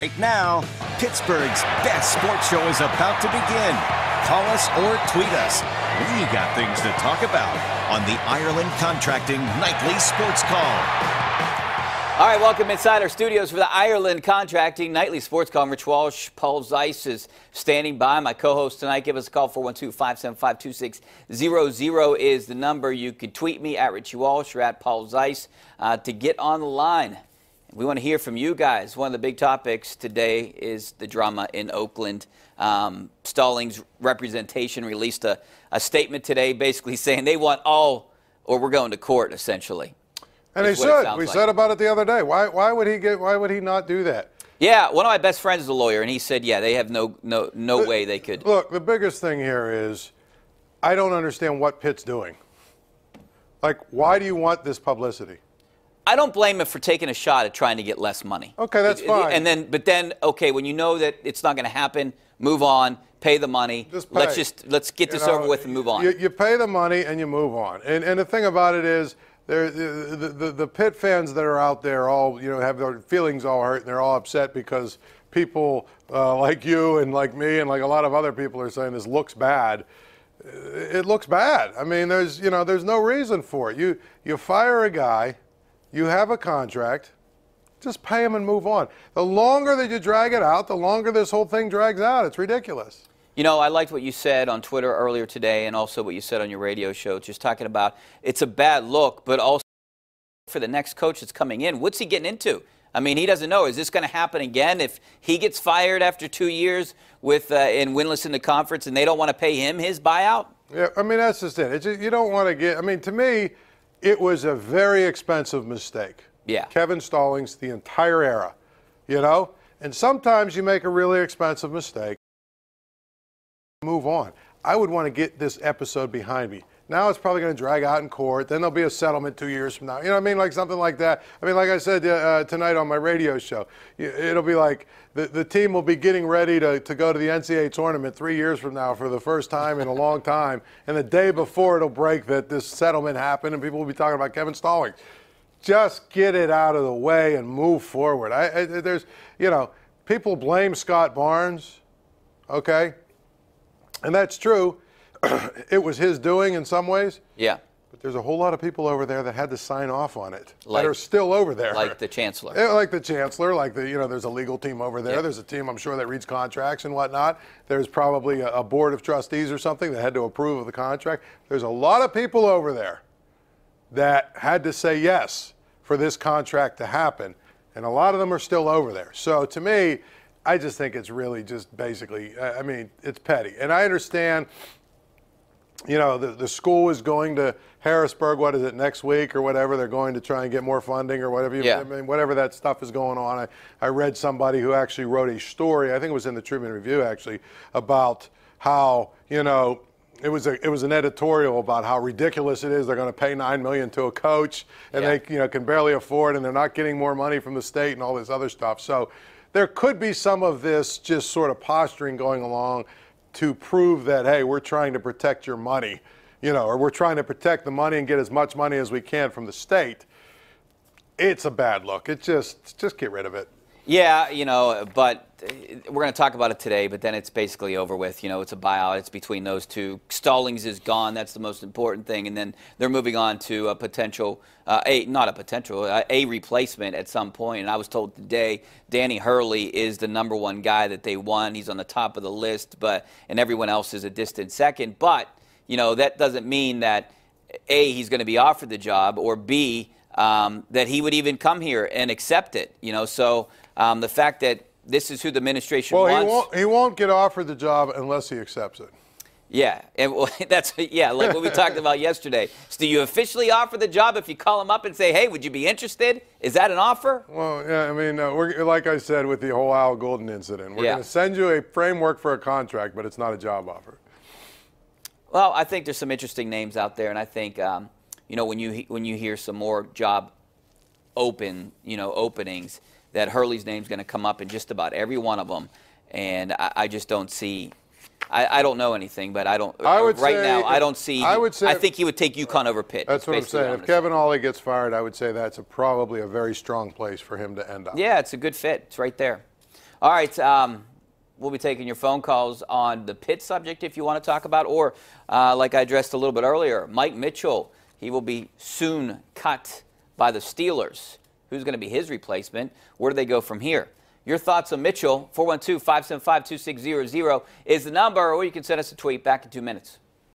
Right now, Pittsburgh's best sports show is about to begin. Call us or tweet us. We got things to talk about on the Ireland Contracting Nightly Sports Call. All right, welcome inside our studios for the Ireland Contracting Nightly Sports Call. I'm Rich Walsh. Paul Zeise is standing by. My co-host tonight. Give us a call, 412-575-2600 is the number. You can tweet me at Richie Walsh or at Paul Zeise to get on the line. We want to hear from you guys. One of the big topics today is the drama in Oakland. Stallings representation released a statement today basically saying they want all, or we're going to court, essentially. And they should. We said about it the other day. Why would he not do that? Yeah, one of my best friends is a lawyer, and he said, yeah, they have no way they could. Look, the biggest thing here is I don't understand what Pitt's doing. Like, why do you want this publicity? I don't blame him for taking a shot at trying to get less money. Okay, that's fine. But then, okay, when you know that it's not going to happen, move on, pay the money. Just pay. Let's get this over with and move on. You pay the money and you move on. And the thing about it is, the Pitt fans that are out there all have their feelings all hurt and they're all upset because people like you and like me and like a lot of other people are saying this looks bad. It looks bad. I mean, there's no reason for it. You fire a guy. You have a contract, just pay him and move on. The longer that you drag it out, the longer this whole thing drags out. It's ridiculous. You know, I liked what you said on Twitter earlier today and also what you said on your radio show, just talking about it's a bad look, but also for the next coach that's coming in. What's he getting into? I mean, he doesn't know. Is this going to happen again if he gets fired after 2 years and winless in the conference and they don't want to pay him his buyout? Yeah, I mean, that's just it. You don't want to get – I mean, to me – it was a very expensive mistake. Yeah. Kevin Stallings, the entire era, And sometimes you make a really expensive mistake. Move on. I would want to get this episode behind me. Now it's probably going to drag out in court. Then there'll be a settlement 2 years from now. You know what I mean? Like something like that. I mean, like I said tonight on my radio show, it'll be like the team will be getting ready to go to the NCAA tournament 3 years from now for the first time in a long time. And the day before it'll break that this settlement happened and people will be talking about Kevin Stallings. Just get it out of the way and move forward. People blame Scott Barnes, okay? And that's true. It was his doing in some ways. Yeah. But there's a whole lot of people over there that had to sign off on it that are still over there. Like the chancellor. Like the chancellor, there's a legal team over there. Yeah. There's a team, I'm sure, that reads contracts and whatnot. There's probably a board of trustees or something that had to approve of the contract. There's a lot of people over there that had to say yes for this contract to happen. And a lot of them are still over there. So to me, I just think it's really just basically, it's petty. And I understand, the school is going to Harrisburg, what is it, next week or whatever. They're going to try and get more funding or whatever. Yeah. I mean, whatever that stuff is going on. I read somebody who actually wrote a story, I think it was in the Tribune Review actually, about how, it was an editorial about how ridiculous it is. They're going to pay $9 million to a coach and they can barely afford it and they're not getting more money from the state and all this other stuff. So there could be some of this just sort of posturing going along to prove that, hey, we're trying to protect your money, or we're trying to protect the money and get as much money as we can from the state. It's a bad look. Just get rid of it. Yeah, but we're going to talk about it today, but then it's basically over with. It's a buyout. It's between those two. Stallings is gone. That's the most important thing. And then they're moving on to a potential, a replacement at some point. And I was told today Danny Hurley is the number one guy that they want. He's on the top of the list, and everyone else is a distant second. But, that doesn't mean that, A, he's going to be offered the job, or B, that he would even come here and accept it. So the fact that this is who the administration wants. He won't get offered the job unless he accepts it. Yeah, and like what we talked about yesterday. So do you officially offer the job if you call him up and say, hey, would you be interested? Is that an offer? Well, yeah, we're like I said with the whole Al Golden incident. We're going to send you a framework for a contract, but it's not a job offer. Well, I think there's some interesting names out there, and I think when you hear some more job openings, that Hurley's name's going to come up in just about every one of them, and I just don't see. I don't know anything, but I don't. I don't see. I think he would take UConn over Pitt. That's what I'm saying. If Kevin Ollie gets fired, I would say that's probably a very strong place for him to end up. Yeah, it's a good fit. It's right there. All right. We'll be taking your phone calls on the Pitt subject if you want to talk about, or like I addressed a little bit earlier, Mike Mitchell. He will be soon cut by the Steelers. Who's going to be his replacement? Where do they go from here? Your thoughts on Mitchell, 412-575-2600 is the number, or you can send us a tweet back in 2 minutes.